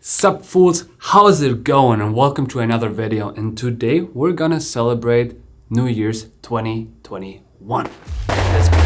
Sup fools, how's it going, and welcome to another video. And today we're gonna celebrate New Year's 2021. Let's begin.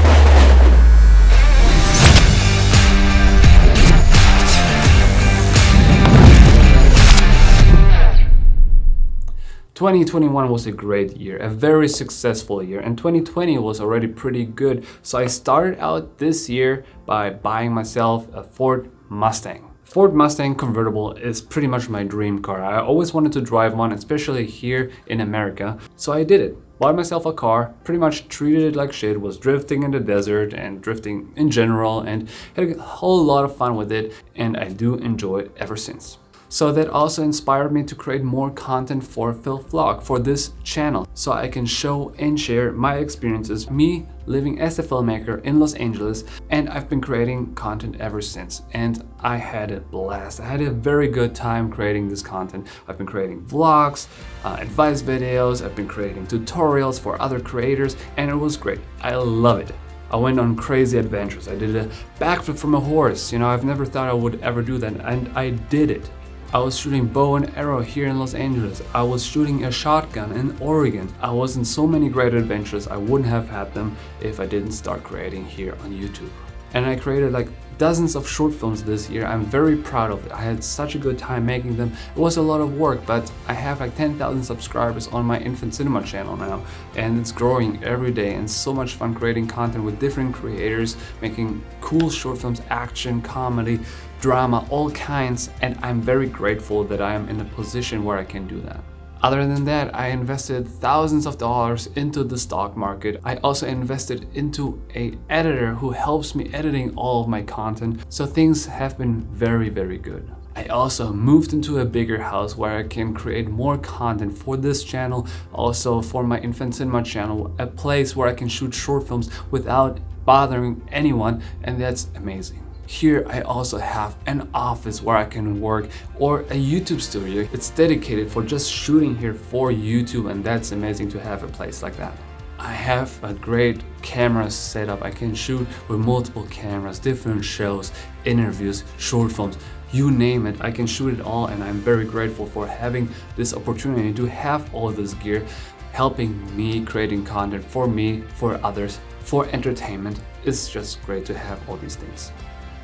2021 was a great year, a very successful year, and 2020 was already pretty good. So I started out this year by buying myself a Ford Mustang. Ford Mustang convertible is pretty much my dream car. I always wanted to drive one, especially here in America. So I did it. Bought myself a car, pretty much treated it like shit, was drifting in the desert and drifting in general, and had a whole lot of fun with it, and I do enjoy it ever since. So that also inspired me to create more content for Phil Vlog, for this channel, so I can show and share my experiences, me living as a filmmaker in Los Angeles, and I've been creating content ever since, and I had a blast. I had a very good time creating this content. I've been creating vlogs, advice videos, I've been creating tutorials for other creators, and it was great. I love it. I went on crazy adventures. I did a backflip from a horse. You know, I've never thought I would ever do that, and I did it. I was shooting bow and arrow here in Los Angeles. I was shooting a shotgun in Oregon. I was in so many great adventures. I wouldn't have had them if I didn't start creating here on YouTube. And I created like dozens of short films this year. I'm very proud of it. I had such a good time making them. It was a lot of work, but I have like 10,000 subscribers on my infant cinema channel now, and it's growing every day, and so much fun creating content with different creators, making cool short films, action, comedy, drama, all kinds, and I'm very grateful that I am in a position where I can do that. Other than that, I invested thousands of dollars into the stock market. I also invested into an editor who helps me editing all of my content, so things have been very, very good. I also moved into a bigger house where I can create more content for this channel, also for my infant cinema channel, a place where I can shoot short films without bothering anyone, and that's amazing. Here I also have an office where I can work, or a YouTube studio. It's dedicated for just shooting here for YouTube, and that's amazing to have a place like that. I have a great camera setup. I can shoot with multiple cameras, different shows, interviews, short films, you name it. I can shoot it all, and I'm very grateful for having this opportunity to have all this gear helping me creating content for me, for others, for entertainment. It's just great to have all these things.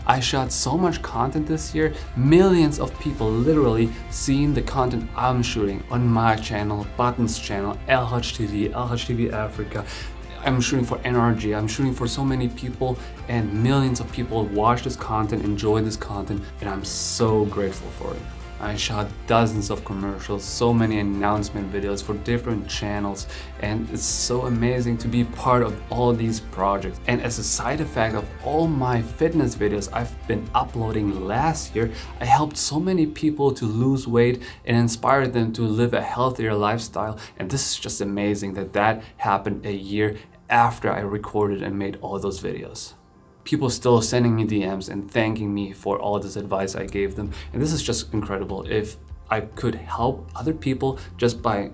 I shot so much content this year. Millions of people literally seeing the content I'm shooting on my channel, Button's channel, Elhadj TV Africa. I'm shooting for NRG, I'm shooting for so many people, and millions of people watch this content, enjoy this content, and I'm so grateful for it. I shot dozens of commercials, so many announcement videos for different channels, and it's so amazing to be part of all these projects. And as a side effect of all my fitness videos I've been uploading last year, I helped so many people to lose weight and inspired them to live a healthier lifestyle. And this is just amazing that that happened a year after I recorded and made all those videos. People still sending me DMs and thanking me for all this advice I gave them, and this is just incredible. If I could help other people just by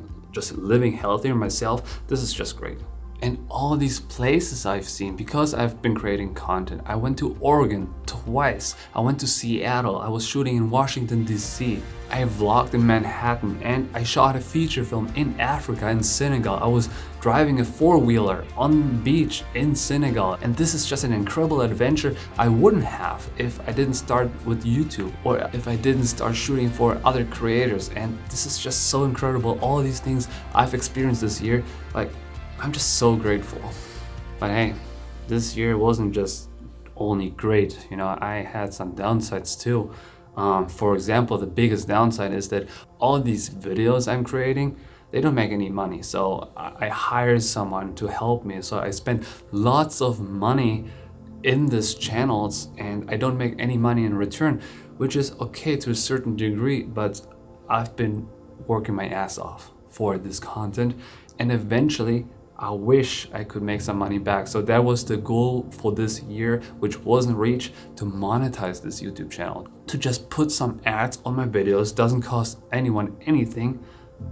living healthier myself, this is just great. And all these places I've seen because I've been creating content. I went to Oregon twice. I went to Seattle. I was shooting in Washington, DC. I vlogged in Manhattan, and I shot a feature film in Africa, in Senegal. I was driving a four-wheeler on the beach in Senegal. And this is just an incredible adventure I wouldn't have if I didn't start with YouTube, or if I didn't start shooting for other creators. And this is just so incredible. All these things I've experienced this year, like, I'm just so grateful. But hey, this year wasn't just only great. You know, I had some downsides too. For example, the biggest downside is that all these videos I'm creating, they don't make any money. So I hired someone to help me. So I spent lots of money in these channels, and I don't make any money in return, which is okay to a certain degree, but I've been working my ass off for this content, and eventually I wish I could make some money back. So that was the goal for this year, which wasn't reached, to monetize this YouTube channel. To just put some ads on my videos doesn't cost anyone anything,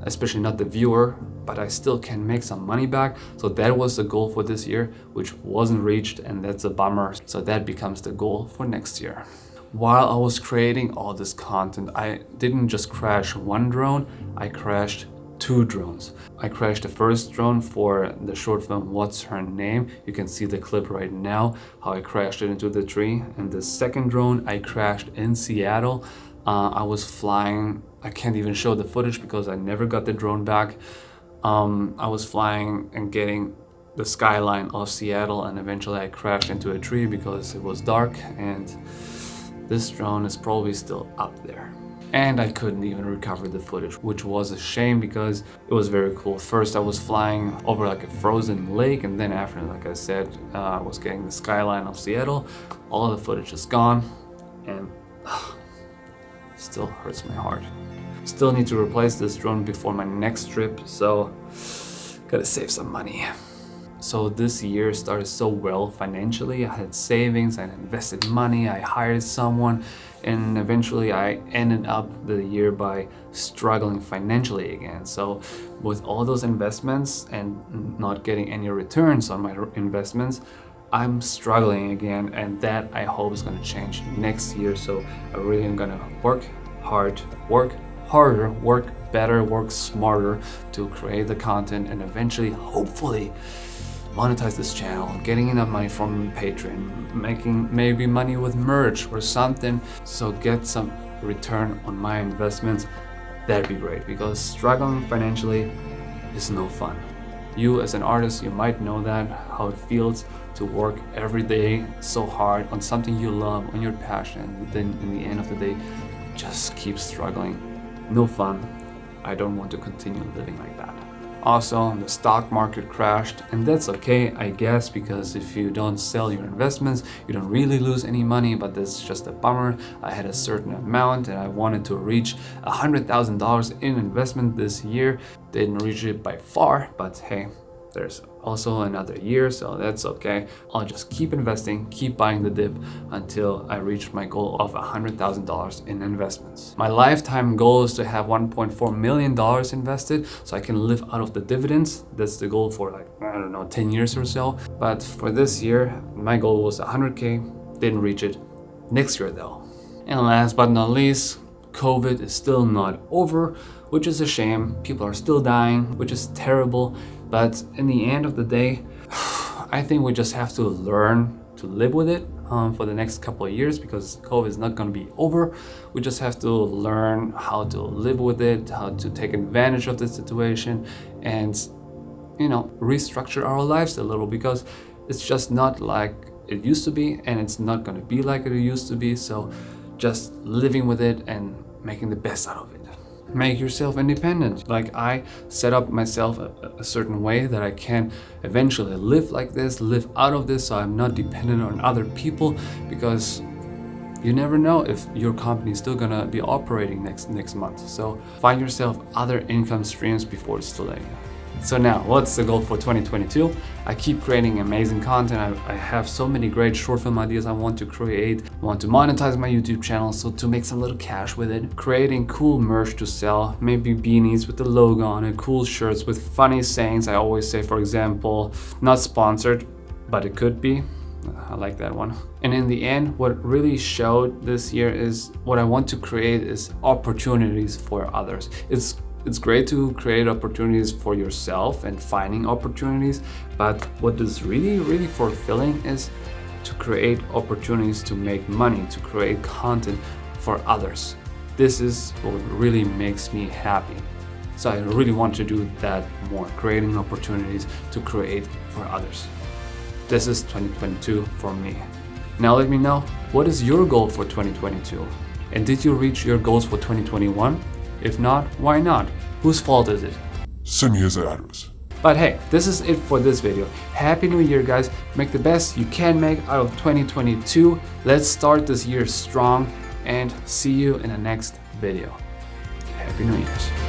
especially not the viewer, but I still can make some money back. So that was the goal for this year, which wasn't reached, and that's a bummer. So that becomes the goal for next year. while I was creating all this content, I didn't just crash one drone, I crashed 2 drones. I crashed the first drone for the short film What's Her Name. You can see the clip right now, how I crashed it into the tree. And the second drone I crashed in Seattle. I was flying, I can't even show the footage because I never got the drone back. I was flying and getting the skyline of Seattle, and eventually I crashed into a tree because it was dark, and this drone is probably still up there. And I couldn't even recover the footage, which was a shame because it was very cool. First I was flying over like a frozen lake, and then after, like I said, I was getting the skyline of Seattle. All the footage is gone, and still hurts my heart. Still need to replace this drone before my next trip, so gotta save some money. So this year started so well financially. I had savings, I invested money, I hired someone, and eventually I ended up the year by struggling financially again. So with all those investments and not getting any returns on my investments, I'm struggling again, and that I hope is gonna change next year. So I really am gonna work hard, work harder, work better, work smarter to create the content, and eventually, hopefully, monetize this channel, getting enough money from Patreon, making maybe money with merch or something, so get some return on my investments. That'd be great, because struggling financially is no fun. You as an artist, you might know that, how it feels to work every day so hard on something you love, on your passion, and then in the end of the day, just keep struggling. No fun. I don't want to continue living like that. Also, the stock market crashed, and that's okay, I guess, because if you don't sell your investments, you don't really lose any money, but that's just a bummer. I had a certain amount and I wanted to reach $100,000 in investment this year. Didn't reach it by far, but hey, there's also another year, so that's okay. I'll just keep investing, keep buying the dip until I reach my goal of $100,000 in investments. My lifetime goal is to have $1.4 million invested so I can live out of the dividends. That's the goal for, like, I don't know, 10 years or so. But for this year, my goal was 100K, didn't reach it. Next year though. And last but not least, COVID is still not over, which is a shame. People are still dying, which is terrible. But in the end of the day, I think we just have to learn to live with it for the next couple of years, because COVID is not going to be over. We just have to learn how to live with it, how to take advantage of the situation, and, you know, restructure our lives a little, because it's just not like it used to be, and it's not going to be like it used to be. So just living with it and making the best out of it. Make yourself independent. Like, I set up myself a certain way that I can eventually live like this, live out of this, so I'm not dependent on other people, because you never know if your company is still gonna be operating next month. So find yourself other income streams before it's too late. So now, what's the goal for 2022? I keep creating amazing content. I have so many great short film ideas I want to create. I want to monetize my YouTube channel, so to make some little cash with it. Creating cool merch to sell, maybe beanies with the logo on it, cool shirts with funny sayings. I always say, for example, not sponsored, but it could be. I like that one. And in the end, what really showed this year is what I want to create is opportunities for others. It's great to create opportunities for yourself and finding opportunities, but what is really fulfilling is to create opportunities to make money, to create content for others. This is what really makes me happy. So I really want to do that more, creating opportunities to create for others. This is 2022 for me. Now let me know, what is your goal for 2022? And did you reach your goals for 2021? If not, why not? Whose fault is it? Send me his address. But hey, this is it for this video. Happy New Year, guys. Make the best you can make out of 2022. Let's start this year strong, and see you in the next video. Happy New Year's.